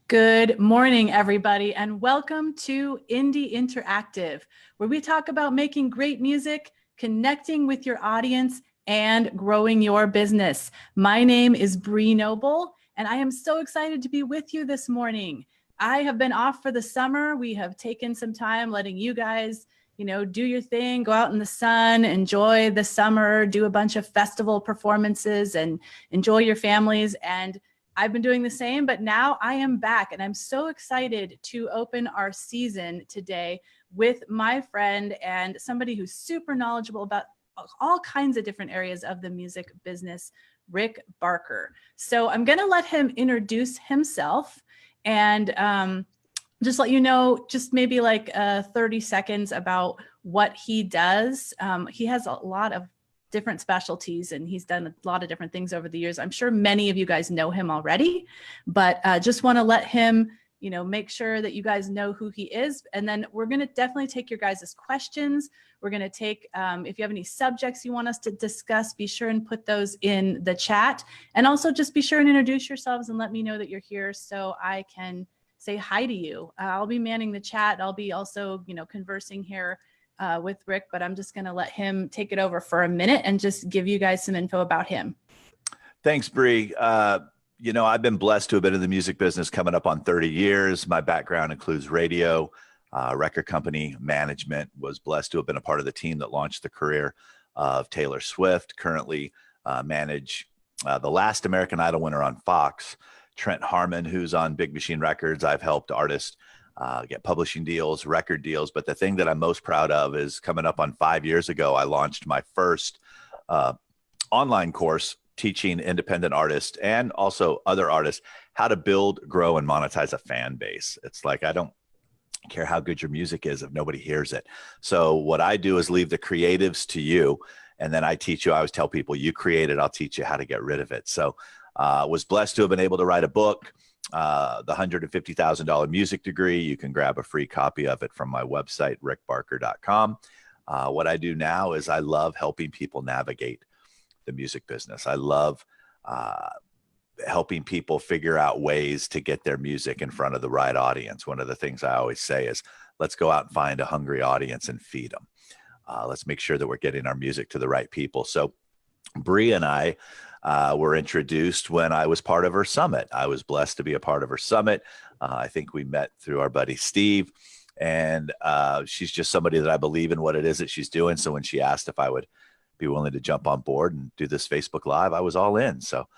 Good morning, everybody, and welcome to Indie Interactive, where we talk about making great music, connecting with your audience, and growing your business. My name is Bree Noble, and I am so excited to be with you this morning. I have been off for the summer. We have taken some time letting you guys, do your thing, go out in the sun, enjoy the summer, do a bunch of festival performances, and enjoy your families. And I've been doing the same, but now I am back and I'm so excited to open our season today with my friend and somebody who's super knowledgeable about all kinds of different areas of the music business, Rick Barker. So I'm going to let him introduce himself and just let you know, just maybe like 30 seconds about what he does. He has a lot of different specialties and he's done a lot of different things over the years. I'm sure many of you guys know him already, but just want to let him, make sure that you guys know who he is. And then we're going to definitely take your guys' questions. We're going to take, if you have any subjects you want us to discuss, be sure and put those in the chat. And also just be sure and introduce yourselves and let me know that you're here so I can say hi to you. I'll be manning the chat. I'll be also, conversing here with Rick, but I'm just going to let him take it over for a minute and just give you guys some info about him. Thanks, Bree. I've been blessed to have been in the music business coming up on 30 years. My background includes radio, record company management, was blessed to have been a part of the team that launched the career of Taylor Swift, currently manage the last American Idol winner on Fox, Trent Harmon, who's on Big Machine Records. I've helped artists get publishing deals, record deals. But the thing that I'm most proud of is coming up on 5 years ago, I launched my first online course teaching independent artists and also other artists how to build, grow, and monetize a fan base. It's like, I don't care how good your music is if nobody hears it. So what I do is leave the creatives to you. And then I teach you, I always tell people, you create it, I'll teach you how to get rid of it. So was blessed to have been able to write a book, the $150,000 music degree. You can grab a free copy of it from my website, rickbarker.com. What I do now is I love helping people navigate the music business. I love helping people figure out ways to get their music in front of the right audience. One of the things I always say is, let's go out and find a hungry audience and feed them. Let's make sure that we're getting our music to the right people. So Bree and I were introduced when I was part of her summit. I was blessed to be a part of her summit. I think we met through our buddy Steve, and she's just somebody that I believe in what it is that she's doing. So when she asked if I would be willing to jump on board and do this Facebook Live, I was all in. So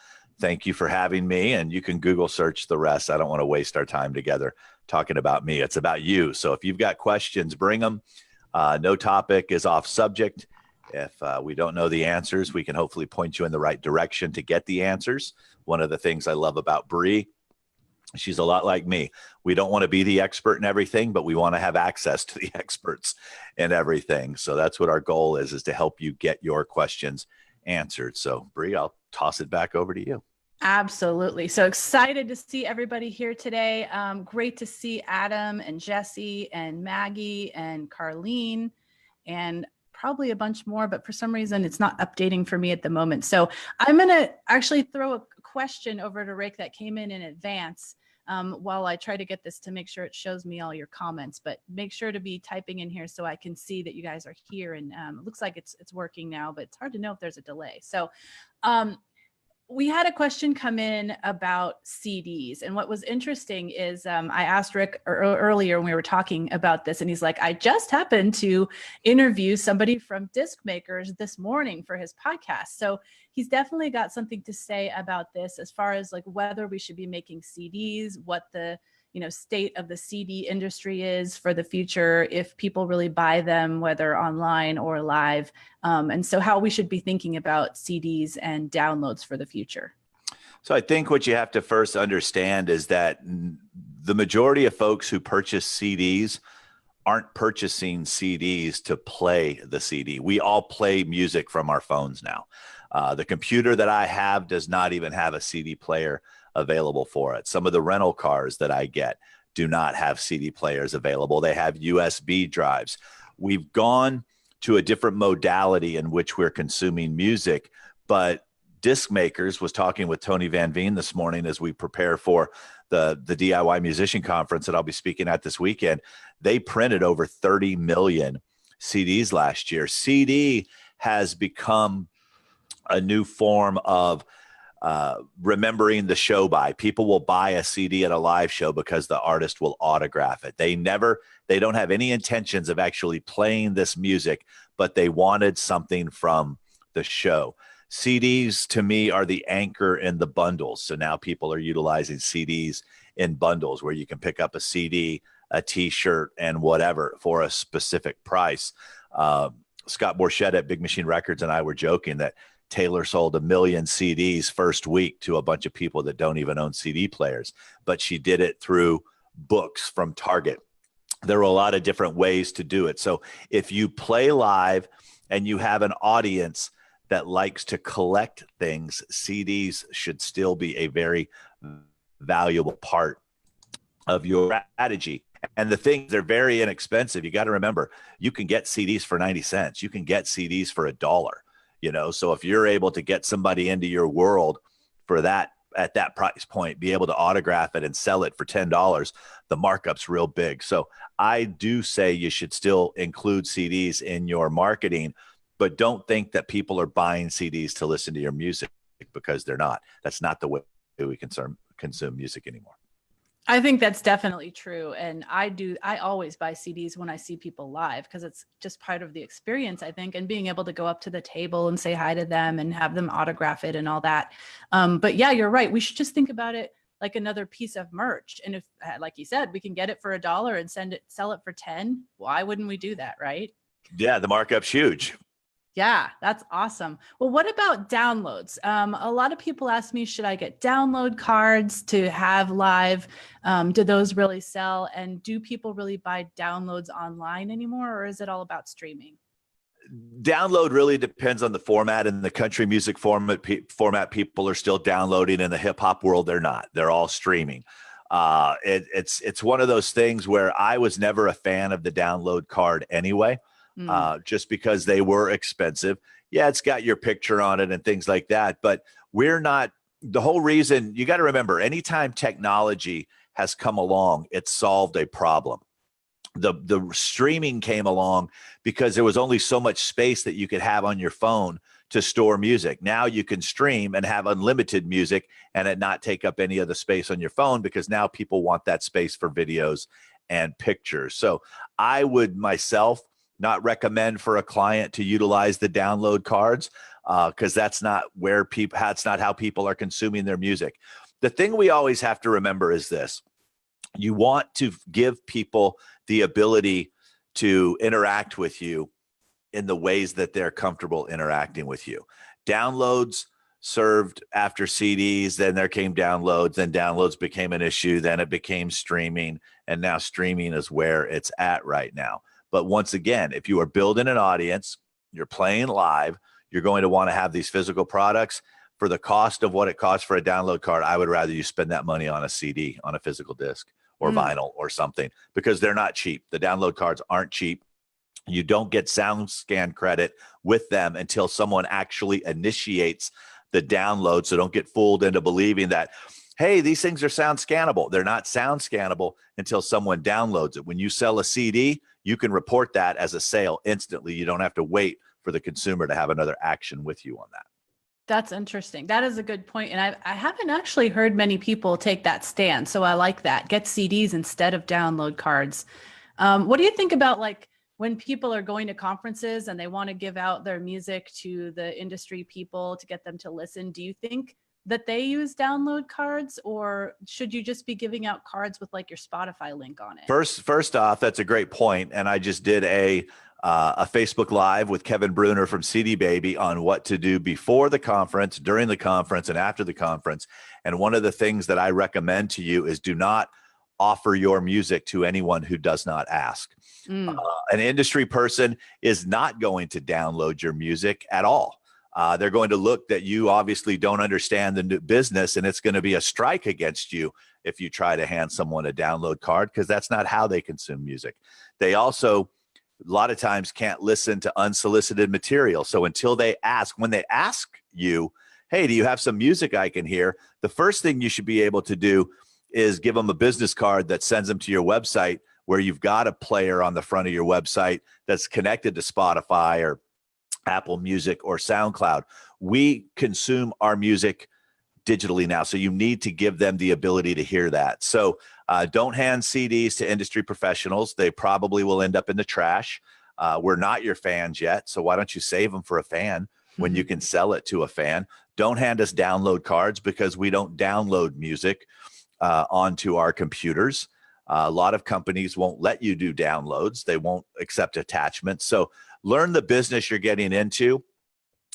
thank you for having me, and you can Google search the rest. I don't want to waste our time together talking about me. It's about you. So if you've got questions, bring them. No topic is off subject. If we don't know the answers, we can hopefully point you in the right direction to get the answers. One of the things I love about Bree, she's a lot like me. We don't want to be the expert in everything, but we want to have access to the experts in everything. So that's what our goal is to help you get your questions answered. So Bree, I'll toss it back over to you. Absolutely. So excited to see everybody here today. Great to see Adam and Jesse and Maggie and Carlene and probably a bunch more, but for some reason it's not updating for me at the moment. So I'm going to actually throw a question over to Rick that came in advance while I try to get this to make sure it shows me all your comments, but make sure to be typing in here so I can see that you guys are here. And it looks like it's working now, but it's hard to know if there's a delay. So we had a question come in about CDs. And what was interesting is I asked Rick earlier when we were talking about this, and he's like, I just happened to interview somebody from Disc Makers this morning for his podcast. So he's definitely got something to say about this as far as like whether we should be making CDs, what the state of the CD industry is for the future, if people really buy them, whether online or live. And so how we should be thinking about CDs and downloads for the future. So I think what you have to first understand is that the majority of folks who purchase CDs aren't purchasing CDs to play the CD. We all play music from our phones now. The computer that I have does not even have a CD player available for it. Some of the rental cars that I get do not have CD players available. They have USB drives. We've gone to a different modality in which we're consuming music, but disc makers. Was talking with Tony Van Veen this morning as we prepare for the DIY musician conference that I'll be speaking at this weekend. They printed over 30 million CDs last year. CD has become a new form of remembering the show by. People will buy a CD at a live show because the artist will autograph it. They don't have any intentions of actually playing this music, but they wanted something from the show. CDs to me are the anchor in the bundles. So now people are utilizing CDs in bundles where you can pick up a CD, a t-shirt, and whatever for a specific price. Scott Borchett at Big Machine Records and I were joking that Taylor sold 1 million CDs first week to a bunch of people that don't even own CD players, but she did it through books from Target. There are a lot of different ways to do it. So if you play live and you have an audience that likes to collect things, CDs should still be a very valuable part of your strategy. And the things, they're very inexpensive. You got to remember, you can get CDs for 90 cents. You can get CDs for $1. So if you're able to get somebody into your world for that, at that price point, be able to autograph it and sell it for $10, the markup's real big. So I do say you should still include CDs in your marketing, but don't think that people are buying CDs to listen to your music, because they're not. That's not the way we consume music anymore. I think that's definitely true. And I always buy CDs when I see people live, because it's just part of the experience, I think, and being able to go up to the table and say hi to them and have them autograph it and all that. But yeah, you're right. We should just think about it like another piece of merch. And if, like you said, we can get it for $1 and sell it for 10, why wouldn't we do that? Right? Yeah. The markup's huge. Yeah, that's awesome. Well, what about downloads? A lot of people ask me, should I get download cards to have live? Do those really sell? And do people really buy downloads online anymore, or is it all about streaming? Download really depends on the format. In the country music format, people are still downloading. In the hip hop world, they're not. They're all streaming. It's one of those things where I was never a fan of the download card anyway. Just because they were expensive. Yeah, it's got your picture on it and things like that, but we're not. The whole reason, you got to remember, anytime technology has come along, it solved a problem. The streaming came along because there was only so much space that you could have on your phone to store music. Now you can stream and have unlimited music and it not take up any of the space on your phone, because now people want that space for videos and pictures. So I would myself not recommend for a client to utilize the download cards, because that's not how people are consuming their music. The thing we always have to remember is this: you want to give people the ability to interact with you in the ways that they're comfortable interacting with you. Downloads served after CDs, then there came downloads, then downloads became an issue, then it became streaming, and now streaming is where it's at right now. But once again, if you are building an audience, you're playing live, you're going to want to have these physical products. For the cost of what it costs for a download card, I would rather you spend that money on a CD, on a physical disc or vinyl or something, because they're not cheap. The download cards aren't cheap. You don't get SoundScan credit with them until someone actually initiates the download. So don't get fooled into believing that, hey, these things are sound scannable. They're not sound scannable until someone downloads it. When you sell a CD, you can report that as a sale instantly. You don't have to wait for the consumer to have another action with you on that. That's interesting. That is a good point. And I haven't actually heard many people take that stand. So I like that. Get CDs instead of download cards. What do you think about like when people are going to conferences and they want to give out their music to the industry people to get them to listen? Do you think that they use download cards, or should you just be giving out cards with like your Spotify link on it? First off, that's a great point. And I just did a Facebook Live with Kevin Bruner from CD Baby on what to do before the conference, during the conference, and after the conference. And one of the things that I recommend to you is do not offer your music to anyone who does not ask. An industry person is not going to download your music at all. They're going to look that you obviously don't understand the new business, and it's going to be a strike against you if you try to hand someone a download card, because that's not how they consume music. They also, a lot of times, can't listen to unsolicited material. So until they ask, when they ask you, hey, do you have some music I can hear? The first thing you should be able to do is give them a business card that sends them to your website, where you've got a player on the front of your website that's connected to Spotify or Apple Music or SoundCloud. We consume our music digitally now, so you need to give them the ability to hear that. So don't hand CDs to industry professionals. They probably will end up in the trash. We're not your fans yet, so why don't you save them for a fan when you can sell it to a fan? Don't hand us download cards, because we don't download music onto our computers. A lot of companies won't let you do downloads. They won't accept attachments. So learn the business you're getting into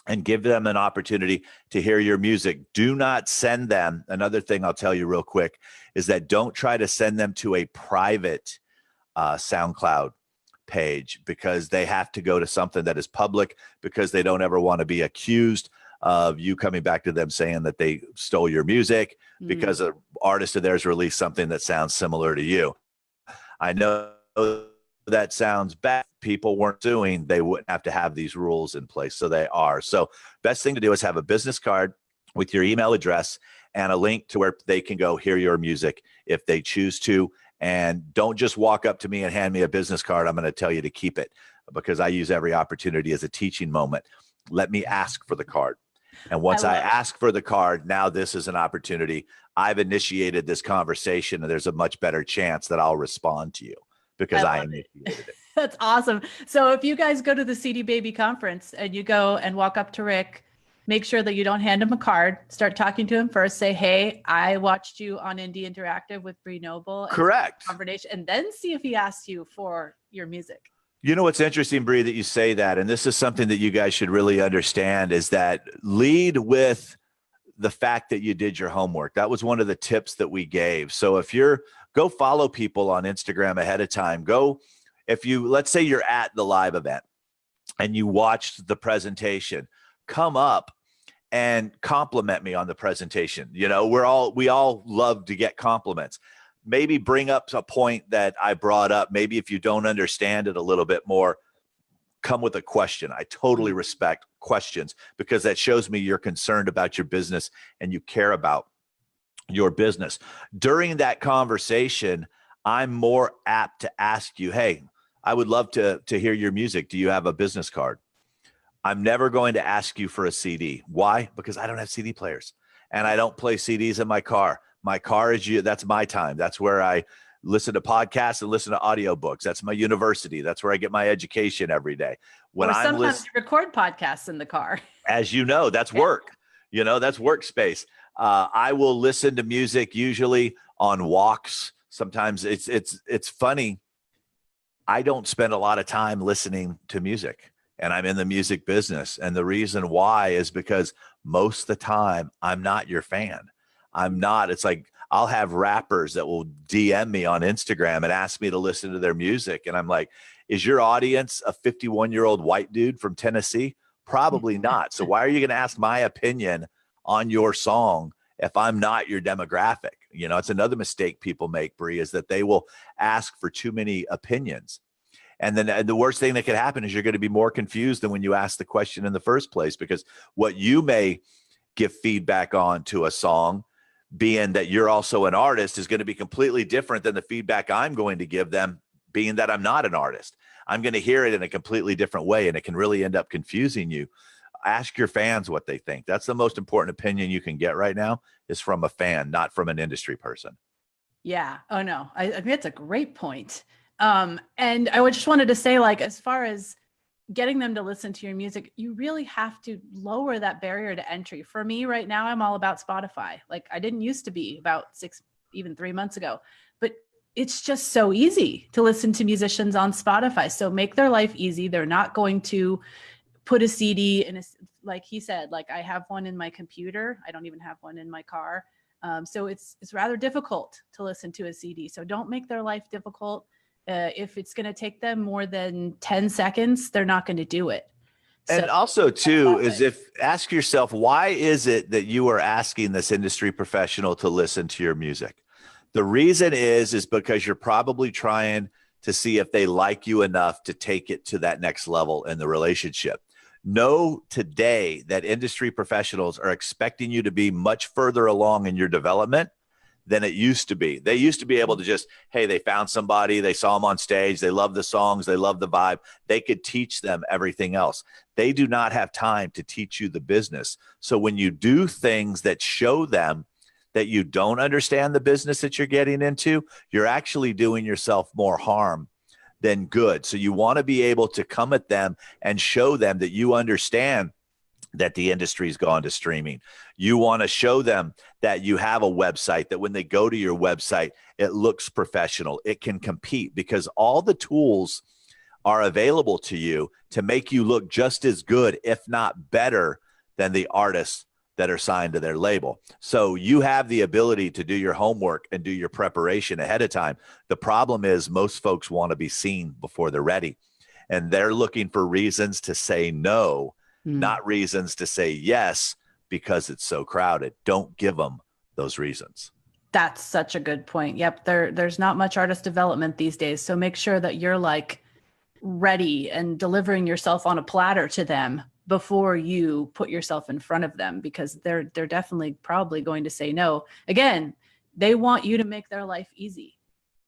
and give them an opportunity to hear your music. Do not send them. Another thing I'll tell you real quick is that don't try to send them to a private SoundCloud page, because they have to go to something that is public, because they don't ever want to be accused of you coming back to them saying that they stole your music because an artist of theirs released something that sounds similar to you. I know that sounds bad. People weren't doing, they wouldn't have to have these rules in place. So they are. So best thing to do is have a business card with your email address and a link to where they can go hear your music if they choose to. And don't just walk up to me and hand me a business card. I'm going to tell you to keep it, because I use every opportunity as a teaching moment. Let me ask for the card. And once I ask for the card, now this is an opportunity. I've initiated this conversation, and there's a much better chance that I'll respond to you, because I initiated it. That's awesome. So if you guys go to the CD Baby conference and you go and walk up to Rick, make sure that you don't hand him a card. Start talking to him first. Say, hey, I watched you on Indie Interactive with Bree Noble. Correct. And then see if he asks you for your music. You know what's interesting, Bree, that you say that, and this is something that you guys should really understand, is that lead with the fact that you did your homework. That was one of the tips that we gave. So if go follow people on Instagram ahead of time. Let's say you're at the live event and you watched the presentation, come up and compliment me on the presentation. You know, we all love to get compliments. Maybe bring up a point that I brought up. Maybe if you don't understand it a little bit more, come with a question. I totally respect questions, because that shows me you're concerned about your business and you care about your business. During that conversation, I'm more apt to ask you, hey, I would love to hear your music. Do you have a business card? I'm never going to ask you for a CD. Why? Because I don't have CD players, and I don't play CDs in my car. My car is that's my time. That's where I listen to podcasts and listen to audiobooks. That's my university. That's where I get my education every day. Sometimes you record podcasts in the car. As you know, that's work. You know, that's workspace. I will listen to music usually on walks. Sometimes it's funny. I don't spend a lot of time listening to music, and I'm in the music business. And the reason why is because most of the time I'm not your fan. I'm not. It's like I'll have rappers that will DM me on Instagram and ask me to listen to their music. And I'm like, is your audience a 51-year-old white dude from Tennessee? Probably not. So why are you going to ask my opinion on your song if I'm not your demographic? You know, it's another mistake people make, Bree, is that they will ask for too many opinions. And then the worst thing that could happen is you're going to be more confused than when you ask the question in the first place, because what you may give feedback on to a song, being that you're also an artist, is going to be completely different than the feedback I'm going to give them, being that I'm not an artist. I'm going to hear it in a completely different way, and it can really end up confusing you. Ask your fans what they think. That's the most important opinion you can get right now, is from a fan, not from an industry person. Yeah. Oh, no. I mean, it's a great point. And I just wanted to say, like, as far as getting them to listen to your music, you really have to lower that barrier to entry. For me right now, I'm all about Spotify. Like, I didn't used to be about 3 months ago, but it's just so easy to listen to musicians on Spotify. So make their life easy. They're not going to put a CD in like he said, like, I have one in my computer. I don't even have one in my car. So it's rather difficult to listen to a CD. So don't make their life difficult. If it's going to take them more than 10 seconds, they're not going to do it. And also too, ask yourself, why is it that you are asking this industry professional to listen to your music? The reason is because you're probably trying to see if they like you enough to take it to that next level in the relationship. Know today that industry professionals are expecting you to be much further along in your development than it used to be. They used to be able to just, hey, they found somebody, they saw them on stage, they love the songs, they love the vibe. They could teach them everything else. They do not have time to teach you the business. So when you do things that show them that you don't understand the business that you're getting into, you're actually doing yourself more harm than good. So you want to be able to come at them and show them that you understand that the industry's gone to streaming. You want to show them that you have a website, that when they go to your website, it looks professional. It can compete because all the tools are available to you to make you look just as good, if not better, than the artists that are signed to their label. So you have the ability to do your homework and do your preparation ahead of time. The problem is most folks want to be seen before they're ready, and they're looking for reasons to say no, not reasons to say yes, because it's so crowded. Don't give them those reasons. That's such a good point. Yep. There's not much artist development these days. So make sure that you're like ready and delivering yourself on a platter to them before you put yourself in front of them, because they're definitely probably going to say no. Again, they want you to make their life easy.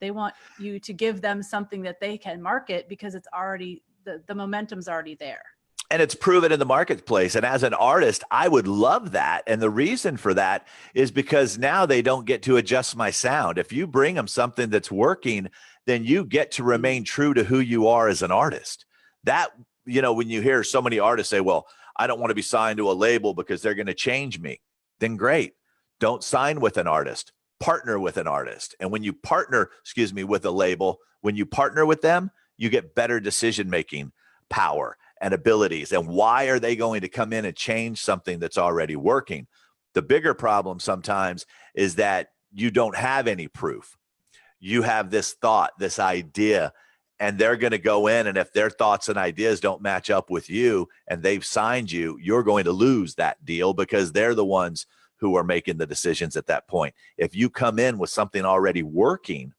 They want you to give them something that they can market because it's already, the momentum's already there. And it's proven in the marketplace. And as an artist, I would love that. And the reason for that is because now they don't get to adjust my sound. If you bring them something that's working, then you get to remain true to who you are as an artist. That, you know, when you hear so many artists say, well, I don't want to be signed to a label because they're going to change me, then great. Don't sign with an artist. Partner with an artist. And when you partner, with a label, when you partner with them, you get better decision-making power and abilities. And why are they going to come in and change something that's already working? The bigger problem sometimes is that you don't have any proof. You have this thought, this idea, and they're going to go in, and if their thoughts and ideas don't match up with you and they've signed you, you're going to lose that deal because they're the ones who are making the decisions at that point. If you come in with something already working,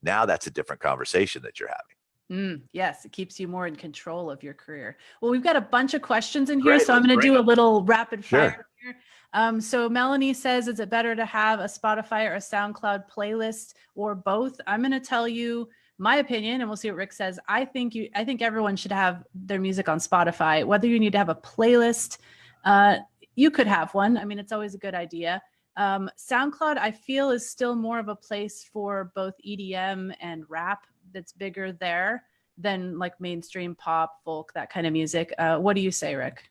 now that's a different conversation that you're having. Yes, it keeps you more in control of your career. Well, we've got a bunch of questions in here, Great, so I'm going to do a little rapid fire Sure. here. So Melanie says, is it better to have a Spotify or a SoundCloud playlist or both? I'm going to tell you my opinion, and we'll see what Rick says. I think everyone should have their music on Spotify. Whether you need to have a playlist, you could have one. I mean, it's always a good idea. SoundCloud, I feel, is still more of a place for both EDM and rap. That's bigger there than like mainstream pop, folk, that kind of music. What do you say, Rick?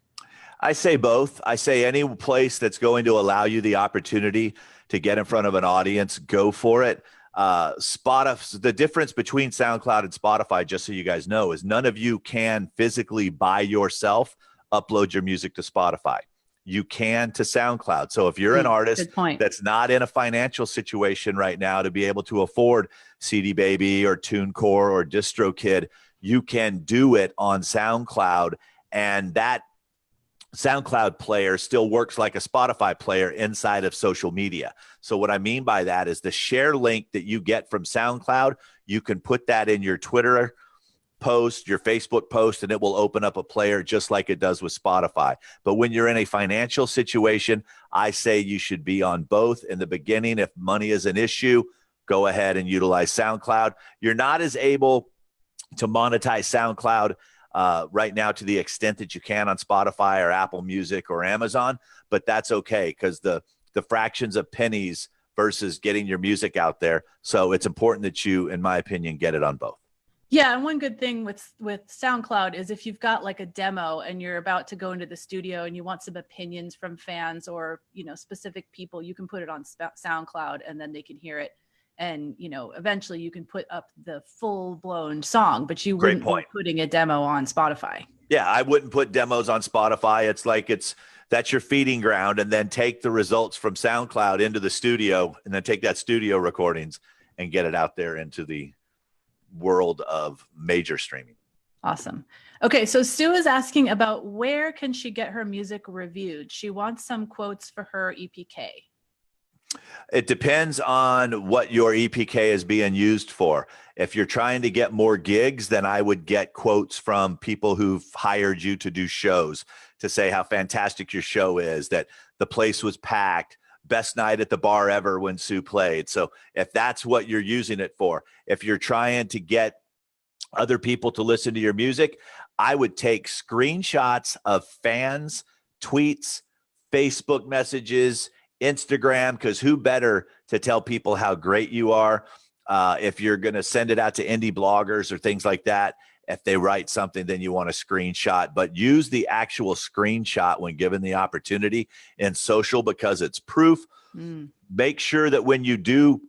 I say both. I say any place that's going to allow you the opportunity to get in front of an audience, go for it. Spotify, the difference between SoundCloud and Spotify, just so you guys know, is none of you can physically by yourself upload your music to Spotify. You can to SoundCloud. So if you're an artist that's not in a financial situation right now to be able to afford CD Baby or TuneCore or DistroKid, you can do it on SoundCloud, and that SoundCloud player still works like a Spotify player inside of social media. So what I mean by that is the share link that you get from SoundCloud, you can put that in your Twitter post, your Facebook post, and it will open up a player just like it does with Spotify. But when you're in a financial situation, I say you should be on both. In the beginning, if money is an issue, go ahead and utilize SoundCloud. You're not as able to monetize SoundCloud right now to the extent that you can on Spotify or Apple Music or Amazon, but that's okay because the fractions of pennies versus getting your music out there. So it's important that you, in my opinion, get it on both. Yeah, and one good thing with SoundCloud is if you've got like a demo and you're about to go into the studio and you want some opinions from fans or, you know, specific people, you can put it on SoundCloud and then they can hear it. And, you know, eventually you can put up the full blown song, but you wouldn't be putting a demo on Spotify. Yeah, I wouldn't put demos on Spotify. It's like that's your feeding ground, and then take the results from SoundCloud into the studio and then take that studio recordings and get it out there into the world of major streaming. Awesome. Okay, so Sue is asking about where can she get her music reviewed? She wants some quotes for her EPK. It depends on what your EPK is being used for. If you're trying to get more gigs, then I would get quotes from people who've hired you to do shows to say how fantastic your show is, that the place was packed, best night at the bar ever when Sue played. So if that's what you're using it for, if you're trying to get other people to listen to your music, I would take screenshots of fans, tweets, Facebook messages, Instagram, because who better to tell people how great you are? If you're going to send it out to indie bloggers or things like that, if they write something, then you want a screenshot, but use the actual screenshot when given the opportunity in social because it's proof. Make sure that when you do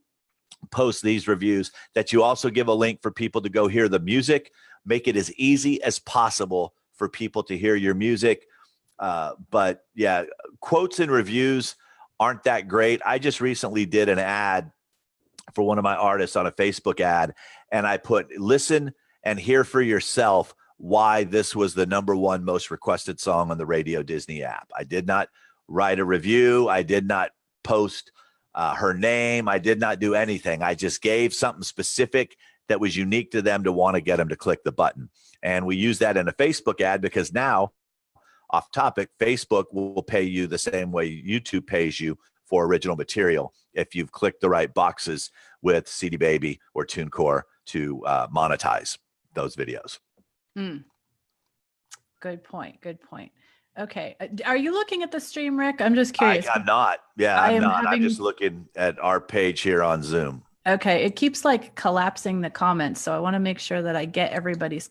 post these reviews, that you also give a link for people to go hear the music. Make it as easy as possible for people to hear your music. But yeah, quotes and reviews aren't that great. I just recently did an ad for one of my artists on a Facebook ad, and I put, listen and hear for yourself why this was the #1 most requested song on the Radio Disney app. I did not write a review. I did not post her name. I did not do anything. I just gave something specific that was unique to them to want to get them to click the button. And we use that in a Facebook ad because now, off topic, Facebook will pay you the same way YouTube pays you for original material if you've clicked the right boxes with CD Baby or TuneCore to monetize those videos. Good point. Good point. Okay. Are you looking at the stream, Rick? I'm just curious. I'm not. Yeah, I'm not. Having... I'm just looking at our page here on Zoom. Okay. It keeps like collapsing the comments. So I want to make sure that I get everybody's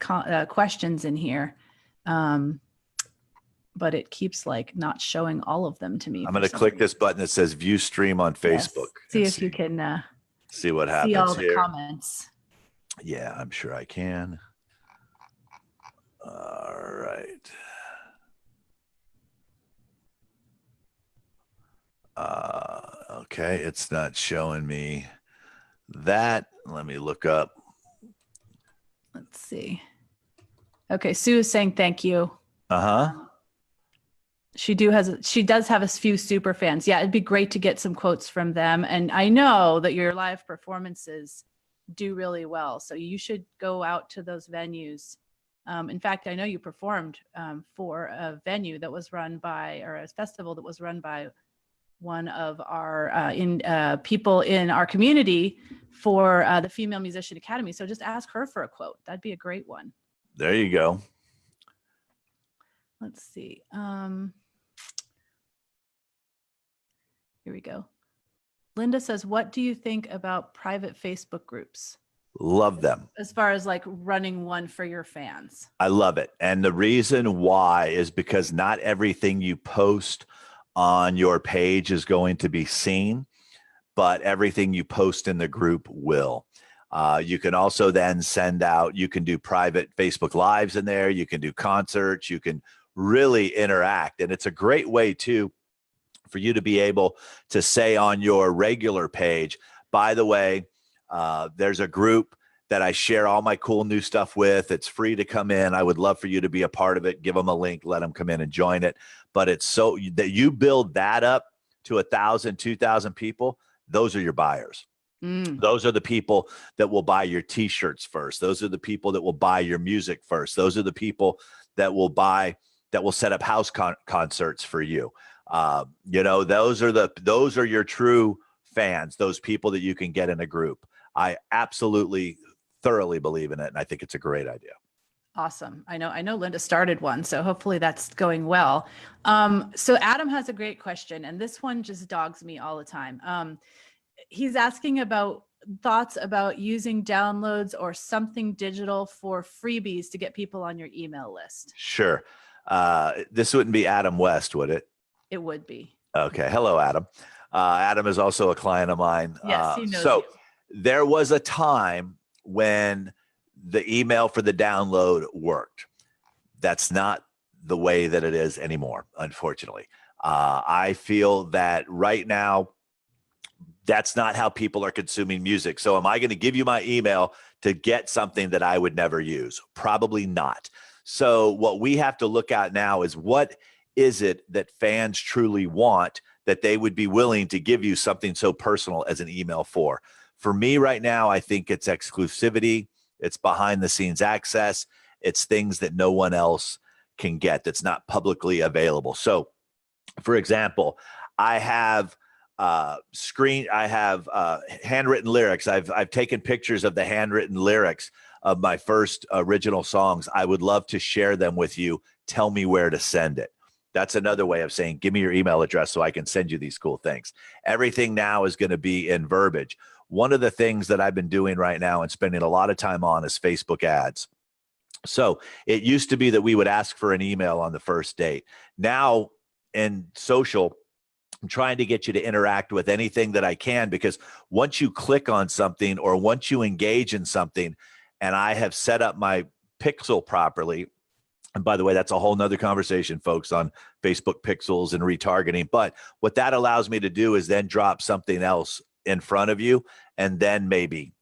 questions in here. But it keeps like not showing all of them to me. I'm going to click this button that says view stream on Facebook. Yes. See if you can see what happens. See all here. The comments. Yeah, I'm sure I can. All right. Okay, it's not showing me that. Let me look up. Let's see. Okay, Sue is saying thank you. She does have a few super fans. Yeah, it'd be great to get some quotes from them. And I know that your live performances do really well. So you should go out to those venues. In fact, I know you performed for a venue that was run by, or a festival that was run by one of our people in our community for the Female Musician Academy. So just ask her for a quote. That'd be a great one. There you go. Let's see. Here we go. Linda says, what do you think about private Facebook groups? Love them. As far as like running one for your fans. I love it. And the reason why is because not everything you post on your page is going to be seen, but everything you post in the group will. You can also then send out, you can do private Facebook Lives in there. You can do concerts. You can really interact. And it's a great way too for you to be able to say on your regular page, by the way, there's a group that I share all my cool new stuff with. It's free to come in. I would love for you to be a part of it. Give them a link, let them come in and join it. But it's so that you build that up to 1,000, 2,000 people. Those are your buyers. Those are the people that will buy your t-shirts first. Those are the people that will buy your music first. Those are the people that will set up house concerts for you. Those are your true fans, those people that you can get in a group. I absolutely thoroughly believe in it, and I think it's a great idea. Awesome. I know Linda started one, so hopefully that's going well. So Adam has a great question, and this one just dogs me all the time. He's asking about thoughts about using downloads or something digital for freebies to get people on your email list. Sure. This wouldn't be Adam West, would it? It would be. Okay. Hello, Adam. Adam is also a client of mine. Yes, he knows so you. There was a time when the email for the download worked. That's not the way that it is anymore, unfortunately. I feel that right now, that's not how people are consuming music. So am I going to give you my email to get something that I would never use? Probably not. So what we have to look at now is what is it that fans truly want that they would be willing to give you something so personal as an email for? For me right now, I think it's exclusivity. It's behind the scenes access. It's things that no one else can get, that's not publicly available. So for example, I have handwritten lyrics. I've taken pictures of the handwritten lyrics of my first original songs. I would love to share them with you. Tell me where to send it. That's another way of saying, give me your email address so I can send you these cool things. Everything now is going to be in verbiage. One of the things that I've been doing right now and spending a lot of time on is Facebook ads. So it used to be that we would ask for an email on the first date. Now in social, I'm trying to get you to interact with anything that I can, because once you click on something or once you engage in something, and I have set up my pixel properly, and by the way, that's a whole nother conversation, folks, on Facebook pixels and retargeting. But what that allows me to do is then drop something else in front of you and then maybe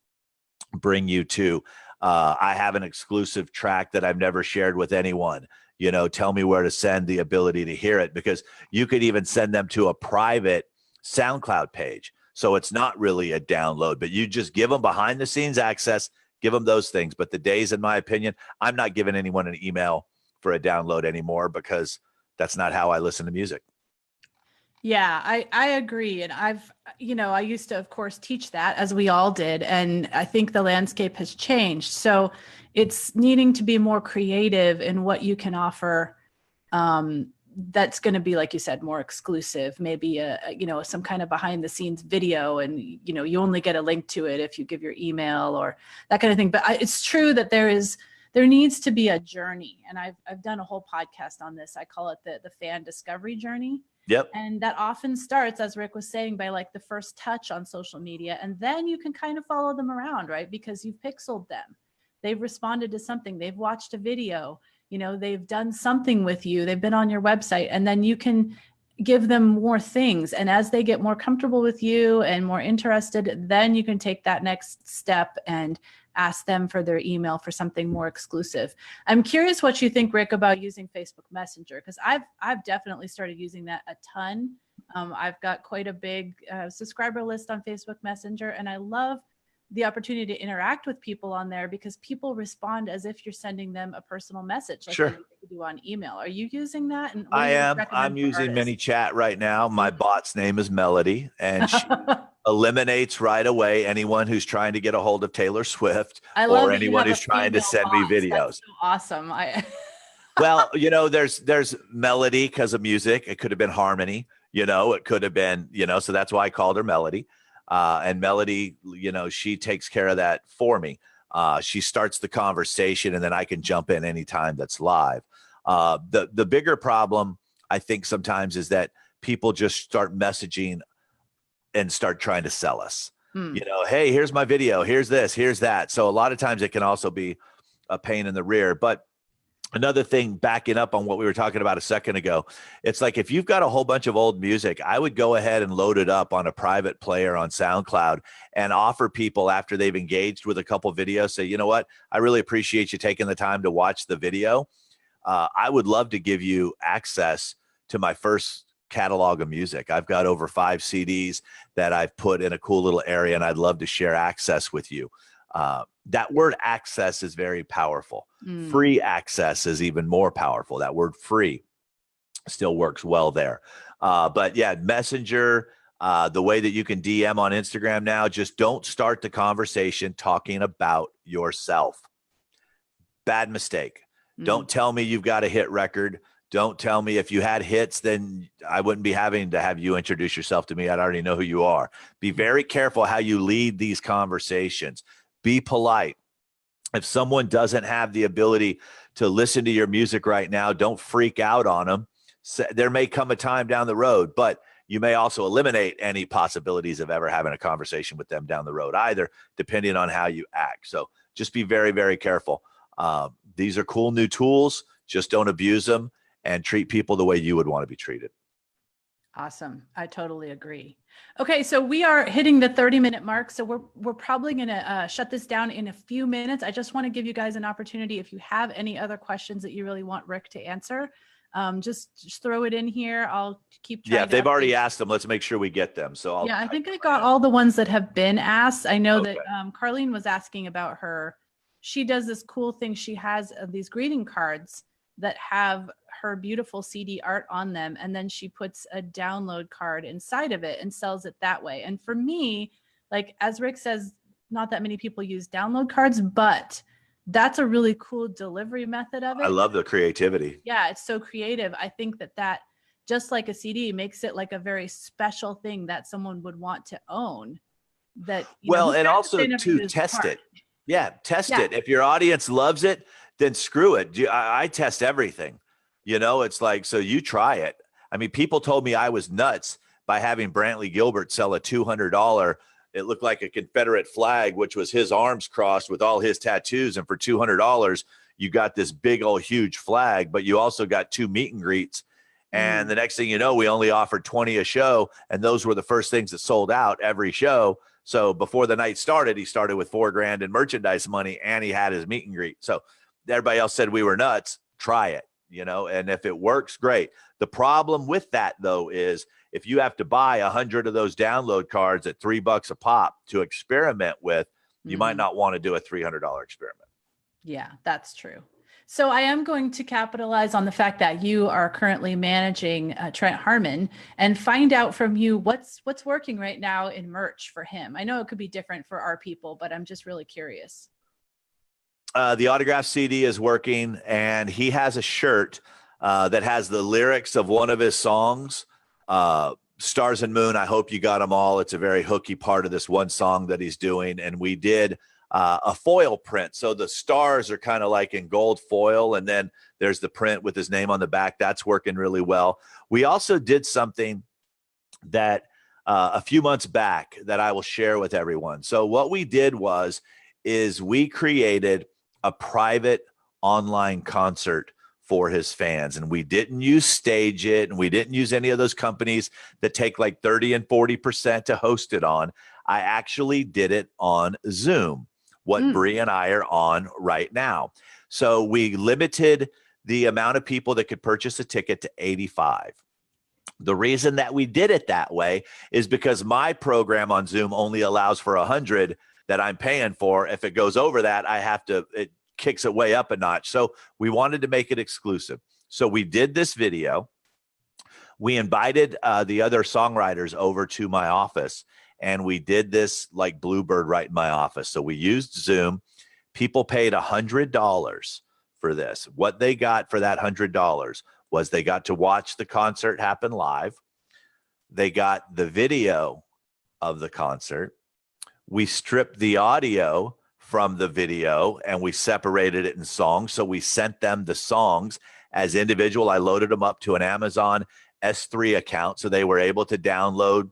bring you to, I have an exclusive track that I've never shared with anyone. Tell me where to send, the ability to hear it, because you could even send them to a private SoundCloud page. So it's not really a download, but you just give them behind the scenes access, give them those things. But the days, in my opinion, I'm not giving anyone an email for a download anymore, because that's not how I listen to music. Yeah, I agree. And I used to, of course, teach that, as we all did. And I think the landscape has changed. So it's needing to be more creative in what you can offer. That's going to be, like you said, more exclusive, maybe some kind of behind the scenes video. And, you only get a link to it if you give your email or that kind of thing. But it's true that there needs to be a journey. And I've done a whole podcast on this. I call it the fan discovery journey. Yep. And that often starts, as Rick was saying, by like the first touch on social media. And then you can kind of follow them around, right? Because you've pixeled them. They've responded to something. They've watched a video. They've done something with you. They've been on your website. And then you can give them more things. And as they get more comfortable with you and more interested, then you can take that next step and ask them for their email for something more exclusive. I'm curious what you think, Rick, about using Facebook Messenger, because I've definitely started using that a ton. I've got quite a big subscriber list on Facebook Messenger, and I love the opportunity to interact with people on there, because people respond as if you're sending them a personal message, like Sure. you do on email. Are you using that? And I am. I'm using ManyChat right now. My bot's name is Melody, and she eliminates right away anyone who's trying to get a hold of Taylor Swift or anyone who's trying to send me videos. That's so awesome. Well, there's melody because of music. It could have been harmony, it could have been, so that's why I called her Melody. And Melody, she takes care of that for me. She starts the conversation, and then I can jump in anytime that's live. The bigger problem, I think, sometimes is that people just start messaging and start trying to sell us. Hey, here's my video. Here's this, here's that. So a lot of times it can also be a pain in the rear. But another thing, backing up on what we were talking about a second ago, it's like if you've got a whole bunch of old music, I would go ahead and load it up on a private player on SoundCloud and offer people, after they've engaged with a couple videos, say, you know what, I really appreciate you taking the time to watch the video. I would love to give you access to my first catalog of music. I've got over 5 CDs that I've put in a cool little area, and I'd love to share access with you. That word access is very powerful. Free access is even more powerful. That word free still works well there. But yeah, Messenger, the way that you can DM on Instagram now, just don't start the conversation talking about yourself. Bad mistake. Don't tell me you've got a hit record. Don't tell me if you had hits, then I wouldn't be having to have you introduce yourself to me. I'd already know who you are. Be very careful how you lead these conversations. Be polite. If someone doesn't have the ability to listen to your music right now, don't freak out on them. There may come a time down the road, but you may also eliminate any possibilities of ever having a conversation with them down the road either, depending on how you act. So just be very, very careful. These are cool new tools. Just don't abuse them and treat people the way you would want to be treated. Awesome. I totally agree. Okay, so we are hitting the 30-minute mark. So we're probably going to shut this down in a few minutes. I just want to give you guys an opportunity, if you have any other questions that you really want Rick to answer, Just throw it in here. I'll keep trying. Yeah, if they've already asked them, let's make sure we get them. So I think I got all the ones that have been asked. I know that Carlene was asking about her. She does this cool thing. She has these greeting cards that have her beautiful CD art on them. And then she puts a download card inside of it and sells it that way. And for me, like, as Rick says, not that many people use download cards, but that's a really cool delivery method of it. I love the creativity. Yeah, it's so creative. I think that just like a CD makes it like a very special thing that someone would want to own. That and also to test it. Yeah, test it. If your audience loves it, then screw it. I test everything. It's like, so you try it. I mean, people told me I was nuts by having Brantley Gilbert sell a $200. It looked like a Confederate flag, which was his arms crossed with all his tattoos. And for $200, you got this big old huge flag, but you also got 2 meet and greets. And the next thing you know, we only offered 20 a show. And those were the first things that sold out every show. So before the night started, he started with $4,000 in merchandise money, and he had his meet and greet. So everybody else said we were nuts. Try it, and if it works, great. The problem with that, though, is if you have to buy 100 of those download cards at $3 a pop to experiment with, you might not want to do a $300 experiment. Yeah, that's true. So I am going to capitalize on the fact that you are currently managing Trent Harmon and find out from you what's working right now in merch for him. I know it could be different for our people, but I'm just really curious. The autograph CD is working, and he has a shirt that has the lyrics of one of his songs, Stars and Moon. I hope you got them all. It's a very hooky part of this one song that he's doing. And we did a foil print. So the stars are kind of like in gold foil, and then there's the print with his name on the back. That's working really well. We also did something that a few months back that I will share with everyone. So what we did is we created a private online concert for his fans, and we didn't use Stage It, and we didn't use any of those companies that take like 30 and 40% to host it on. I actually did it on Zoom, what Bree and I are on right now. So we limited the amount of people that could purchase a ticket to 85. The reason that we did it that way is because my program on Zoom only allows for 100 that I'm paying for. If it goes over that, it kicks it way up a notch. So we wanted to make it exclusive. So we did this video. We invited the other songwriters over to my office, and we did this like Bluebird right in my office. So we used Zoom. People paid $100 for this. What they got for that $100 was they got to watch the concert happen live. They got the video of the concert. We stripped the audio from the video and we separated it in songs. So we sent them the songs as individual. I loaded them up to an Amazon S3 account, so they were able to download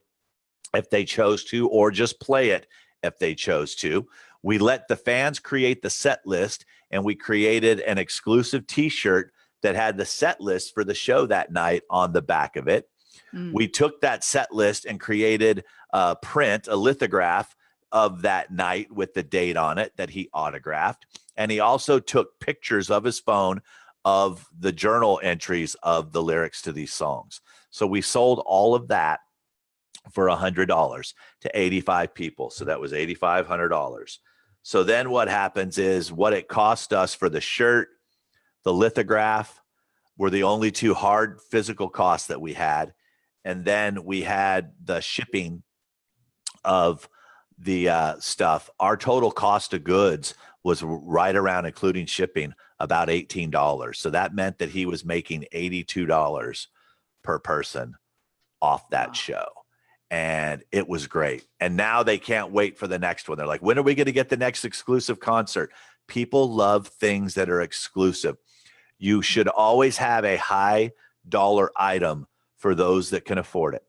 if they chose to, or just play it if they chose to. We let the fans create the set list, and we created an exclusive t-shirt that had the set list for the show that night on the back of it. We took that set list and created a print, a lithograph of that night with the date on it that he autographed. And he also took pictures of his phone of the journal entries of the lyrics to these songs. So we sold all of that for $100 to 85 people. So that was $8,500. So then what happens is what it cost us for the shirt, the lithograph were the only two hard physical costs that we had. And then we had the shipping of the stuff. Our total cost of goods was right around, including shipping, about $18. So that meant that he was making $82 per person off that show. And it was great. And now they can't wait for the next one. They're like, when are we going to get the next exclusive concert? People love things that are exclusive. You should always have a high dollar item for those that can afford it.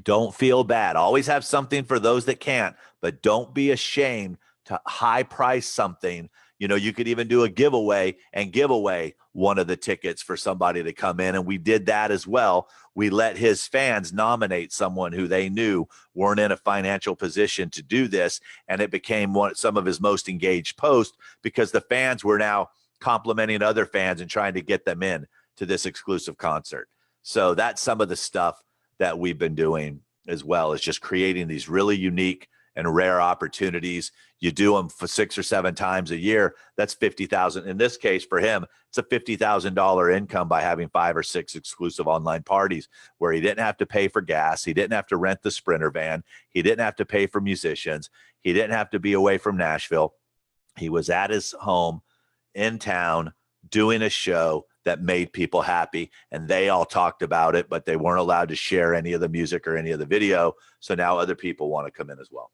Don't feel bad. Always have something for those that can't, but don't be ashamed to high price something. You know, you could even do a giveaway and give away one of the tickets for somebody to come in. And we did that as well. We let his fans nominate someone who they knew weren't in a financial position to do this. And it became some of his most engaged posts because the fans were now complimenting other fans and trying to get them in to this exclusive concert. So that's some of the stuff that we've been doing as well, is just creating these really unique and rare opportunities. You do them for 6 or 7 times a year. That's 50,000. In this case, for him, it's a $50,000 income by having 5 or 6 exclusive online parties where he didn't have to pay for gas. He didn't have to rent the Sprinter van. He didn't have to pay for musicians. He didn't have to be away from Nashville. He was at his home in town doing a show that made people happy, and they all talked about it, but they weren't allowed to share any of the music or any of the video. So now other people want to come in as well.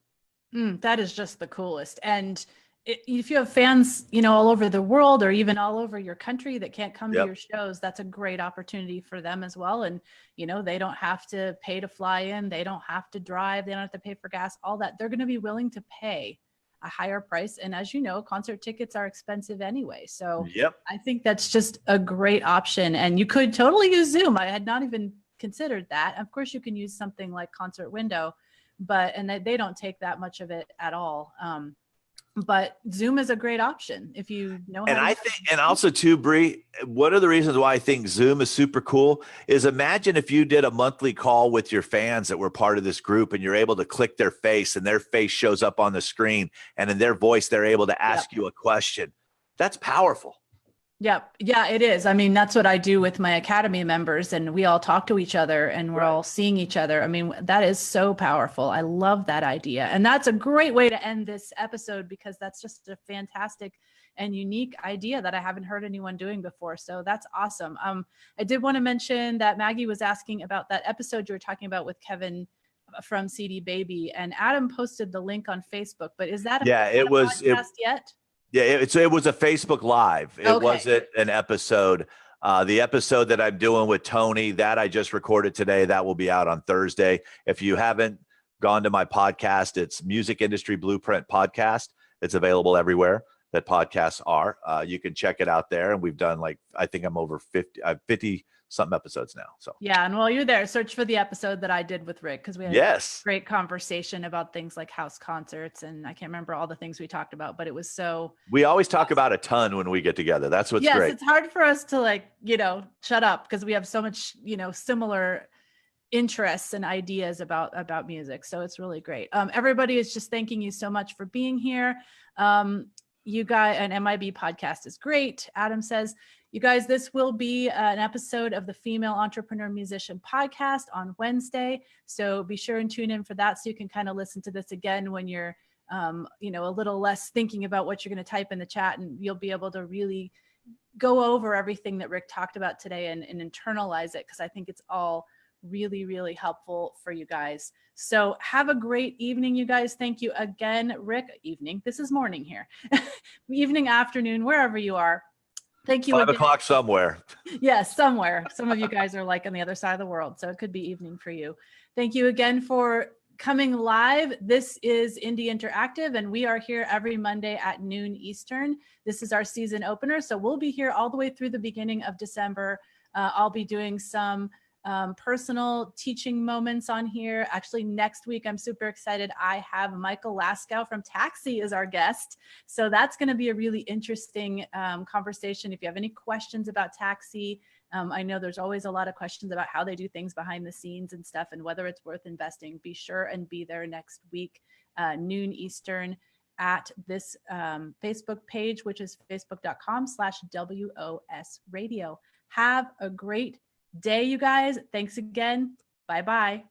That is just the coolest. And if you have fans, all over the world or even all over your country that can't come to your shows, that's a great opportunity for them as well. And, they don't have to pay to fly in. They don't have to drive. They don't have to pay for gas, all that. They're going to be willing to pay a higher price. And as you know, concert tickets are expensive anyway. So I think that's just a great option. And you could totally use Zoom. I had not even considered that. Of course, you can use something like Concert Window, and they don't take that much of it at all. But Zoom is a great option if you know how. And I think, and also too, Bree, one of the reasons why I think Zoom is super cool is, imagine if you did a monthly call with your fans that were part of this group, and you're able to click their face and their face shows up on the screen, and in their voice, they're able to ask you a question. That's powerful. Yep. Yeah, it is. I mean, that's what I do with my Academy members, and we all talk to each other and we're all seeing each other. I mean, that is so powerful. I love that idea. And that's a great way to end this episode, because that's just a fantastic and unique idea that I haven't heard anyone doing before. So that's awesome. I did want to mention that Maggie was asking about that episode you were talking about with Kevin from CD Baby, and Adam posted the link on Facebook, but is that it was podcast yet? Yeah, it was a Facebook Live. It wasn't an episode. The episode that I'm doing with Tony, that I just recorded today, that will be out on Thursday. If you haven't gone to my podcast, it's Music Industry Blueprint Podcast. It's available everywhere that podcasts are. You can check it out there. And we've done, I think I'm over 50 something episodes now. So yeah, and while you're there, search for the episode that I did with Rick, because we had a great conversation about things like house concerts, and I can't remember all the things we talked about, but it was so. We always talk about a ton when we get together. That's what's great. It's hard for us to shut up, because we have so much similar interests and ideas about music. So it's really great. Everybody is just thanking you so much for being here. You guys, an MIB podcast is great. Adam says, you guys, this will be an episode of the Female Entrepreneur Musician Podcast on Wednesday. So be sure and tune in for that, so you can kind of listen to this again when you're, a little less thinking about what you're going to type in the chat, and you'll be able to really go over everything that Rick talked about today and internalize it, because I think it's all really, really helpful for you guys. So have a great evening, you guys. Thank you again, Rick. Evening. This is morning here. Evening, afternoon, wherever you are. Thank you. 5 o'clock somewhere. Yes, somewhere. Some of you guys are on the other side of the world, so it could be evening for you. Thank you again for coming live. This is Indie Interactive, and we are here every Monday at noon Eastern. This is our season opener, so we'll be here all the way through the beginning of December. I'll be doing some personal teaching moments on here. Actually, next week, I'm super excited. I have Michael Laskow from Taxi as our guest. So that's going to be a really interesting conversation. If you have any questions about Taxi, I know there's always a lot of questions about how they do things behind the scenes and stuff, and whether it's worth investing. Be sure and be there next week, noon Eastern, at this Facebook page, which is facebook.com/WOS radio. Have a great day, you guys. Thanks again. Bye-bye.